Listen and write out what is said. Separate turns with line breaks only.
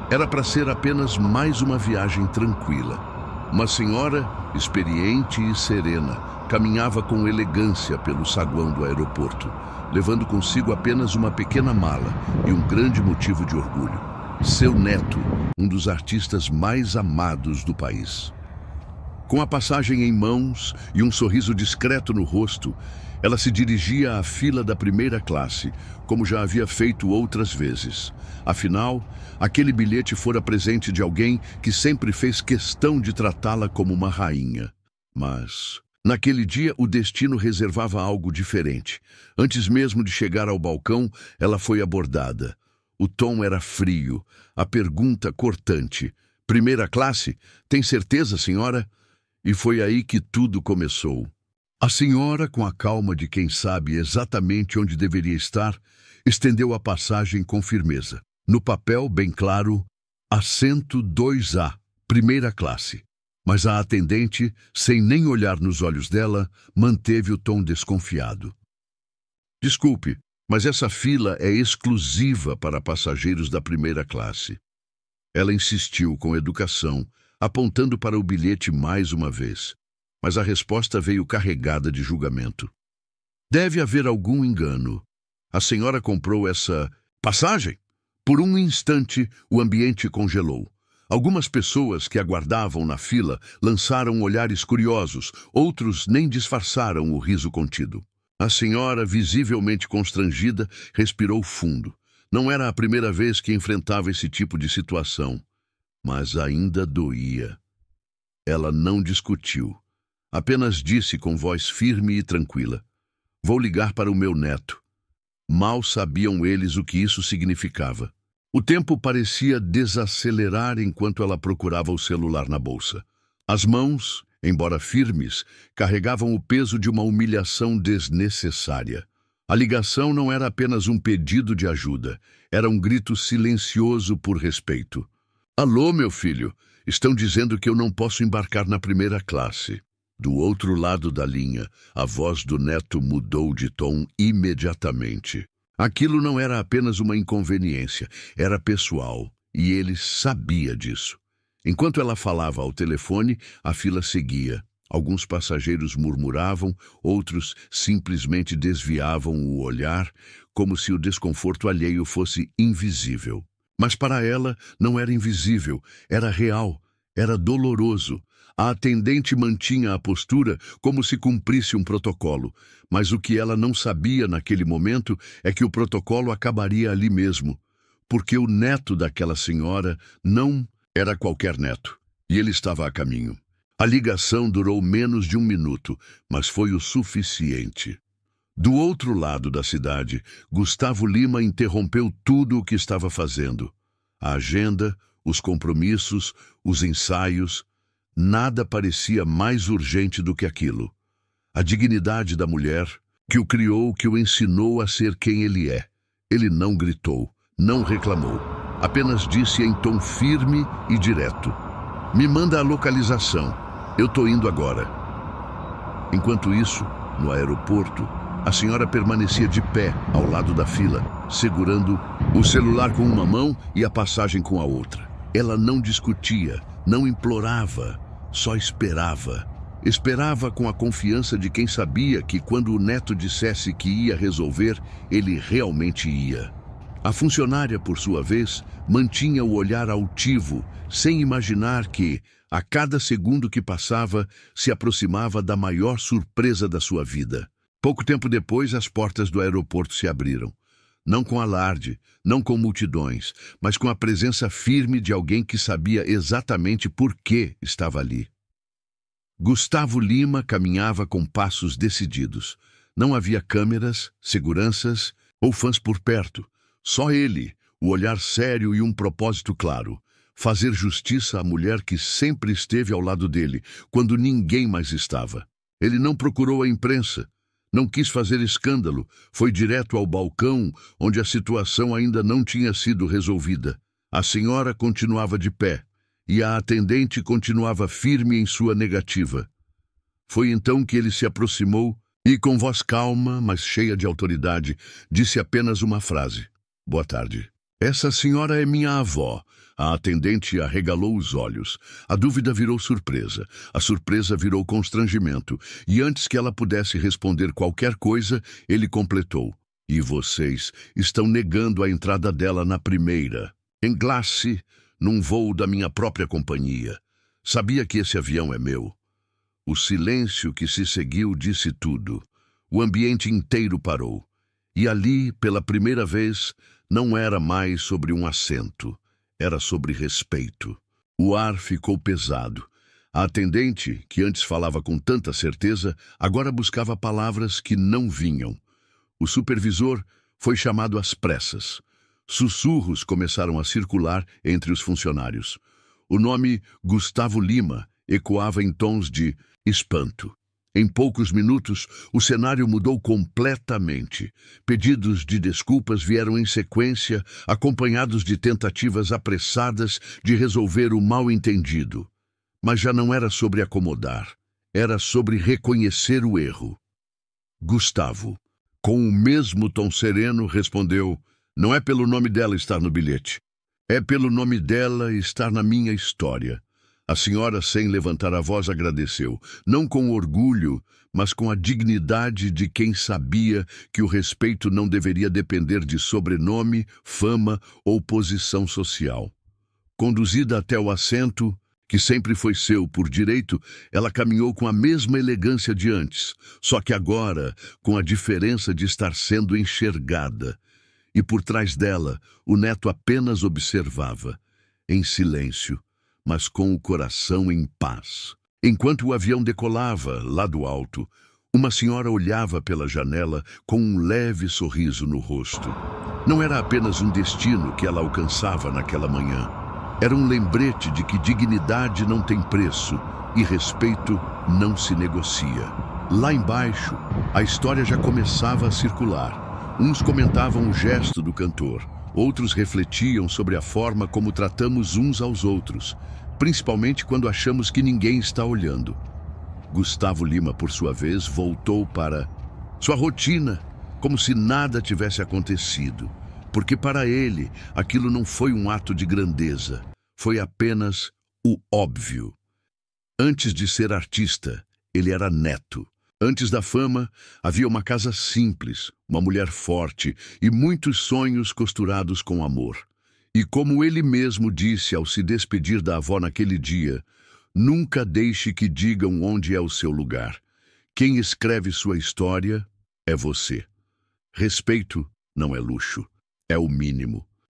Era para ser apenas mais uma viagem tranquila. Uma senhora, experiente e serena, caminhava com elegância pelo saguão do aeroporto, levando consigo apenas uma pequena mala e um grande motivo de orgulho: seu neto, um dos artistas mais amados do país. Com a passagem em mãos e um sorriso discreto no rosto, ela se dirigia à fila da primeira classe, como já havia feito outras vezes. Afinal, aquele bilhete fora presente de alguém que sempre fez questão de tratá-la como uma rainha. Mas, naquele dia, o destino reservava algo diferente. Antes mesmo de chegar ao balcão, ela foi abordada. O tom era frio, a pergunta cortante. Primeira classe? Tem certeza, senhora? E foi aí que tudo começou. A senhora, com a calma de quem sabe exatamente onde deveria estar, estendeu a passagem com firmeza. No papel, bem claro, assento 2A, primeira classe. Mas a atendente, sem nem olhar nos olhos dela, manteve o tom desconfiado. Desculpe, mas essa fila é exclusiva para passageiros da primeira classe. Ela insistiu com educação, apontando para o bilhete mais uma vez. Mas a resposta veio carregada de julgamento. Deve haver algum engano. A senhora comprou essa passagem? Por um instante, o ambiente congelou. Algumas pessoas que aguardavam na fila lançaram olhares curiosos, outros nem disfarçaram o riso contido. A senhora, visivelmente constrangida, respirou fundo. Não era a primeira vez que enfrentava esse tipo de situação, mas ainda doía. Ela não discutiu. Apenas disse com voz firme e tranquila: "Vou ligar para o meu neto." Mal sabiam eles o que isso significava. O tempo parecia desacelerar enquanto ela procurava o celular na bolsa. As mãos, embora firmes, carregavam o peso de uma humilhação desnecessária. A ligação não era apenas um pedido de ajuda, era um grito silencioso por respeito. "Alô, meu filho, estão dizendo que eu não posso embarcar na primeira classe." Do outro lado da linha, a voz do neto mudou de tom imediatamente. Aquilo não era apenas uma inconveniência, era pessoal, e ele sabia disso. Enquanto ela falava ao telefone, a fila seguia. Alguns passageiros murmuravam, outros simplesmente desviavam o olhar, como se o desconforto alheio fosse invisível. Mas para ela não era invisível, era real, era doloroso. A atendente mantinha a postura como se cumprisse um protocolo, mas o que ela não sabia naquele momento é que o protocolo acabaria ali mesmo, porque o neto daquela senhora não era qualquer neto, e ele estava a caminho. A ligação durou menos de 1 minuto, mas foi o suficiente. Do outro lado da cidade, Gustavo Lima interrompeu tudo o que estava fazendo. A agenda, os compromissos, os ensaios. Nada parecia mais urgente do que aquilo. A dignidade da mulher, que o criou, que o ensinou a ser quem ele é. Ele não gritou, não reclamou. Apenas disse em tom firme e direto: "Me manda a localização. Eu tô indo agora." Enquanto isso, no aeroporto, a senhora permanecia de pé ao lado da fila, segurando o celular com uma mão e a passagem com a outra. Ela não discutia, não implorava, só esperava. Esperava com a confiança de quem sabia que quando o neto dissesse que ia resolver, ele realmente ia. A funcionária, por sua vez, mantinha o olhar altivo, sem imaginar que, a cada segundo que passava, se aproximava da maior surpresa da sua vida. Pouco tempo depois, as portas do aeroporto se abriram. Não com alarde, não com multidões, mas com a presença firme de alguém que sabia exatamente por que estava ali. Gustavo Lima caminhava com passos decididos. Não havia câmeras, seguranças ou fãs por perto. Só ele, o olhar sério e um propósito claro: fazer justiça à mulher que sempre esteve ao lado dele, quando ninguém mais estava. Ele não procurou a imprensa. Não quis fazer escândalo, foi direto ao balcão, onde a situação ainda não tinha sido resolvida. A senhora continuava de pé, e a atendente continuava firme em sua negativa. Foi então que ele se aproximou e, com voz calma, mas cheia de autoridade, disse apenas uma frase: "Boa tarde." Essa senhora é minha avó. A atendente arregalou os olhos. A dúvida virou surpresa. A surpresa virou constrangimento. E antes que ela pudesse responder qualquer coisa, ele completou. E vocês estão negando a entrada dela na primeira, em classe, num voo da minha própria companhia. Sabia que esse avião é meu. O silêncio que se seguiu disse tudo. O ambiente inteiro parou. E ali, pela primeira vez, não era mais sobre um assento. Era sobre respeito. O ar ficou pesado. A atendente, que antes falava com tanta certeza, agora buscava palavras que não vinham. O supervisor foi chamado às pressas. Sussurros começaram a circular entre os funcionários. O nome Gustavo Lima ecoava em tons de espanto. Em poucos minutos, o cenário mudou completamente. Pedidos de desculpas vieram em sequência, acompanhados de tentativas apressadas de resolver o mal-entendido. Mas já não era sobre acomodar. Era sobre reconhecer o erro. Gustavo, com o mesmo tom sereno, respondeu: não é pelo nome dela estar no bilhete. É pelo nome dela estar na minha história. A senhora, sem levantar a voz, agradeceu, não com orgulho, mas com a dignidade de quem sabia que o respeito não deveria depender de sobrenome, fama ou posição social. Conduzida até o assento, que sempre foi seu por direito, ela caminhou com a mesma elegância de antes, só que agora com a diferença de estar sendo enxergada. E por trás dela, o neto apenas observava, em silêncio, mas com o coração em paz. Enquanto o avião decolava, lá do alto, uma senhora olhava pela janela com um leve sorriso no rosto. Não era apenas um destino que ela alcançava naquela manhã. Era um lembrete de que dignidade não tem preço e respeito não se negocia. Lá embaixo, a história já começava a circular. Uns comentavam o gesto do cantor, outros refletiam sobre a forma como tratamos uns aos outros, principalmente quando achamos que ninguém está olhando. Gustavo Lima, por sua vez, voltou para sua rotina, como se nada tivesse acontecido, porque para ele aquilo não foi um ato de grandeza, foi apenas o óbvio. Antes de ser artista, ele era neto. Antes da fama, havia uma casa simples, uma mulher forte e muitos sonhos costurados com amor. E como ele mesmo disse ao se despedir da avó naquele dia, nunca deixe que digam onde é o seu lugar. Quem escreve sua história é você. Respeito não é luxo, é o mínimo.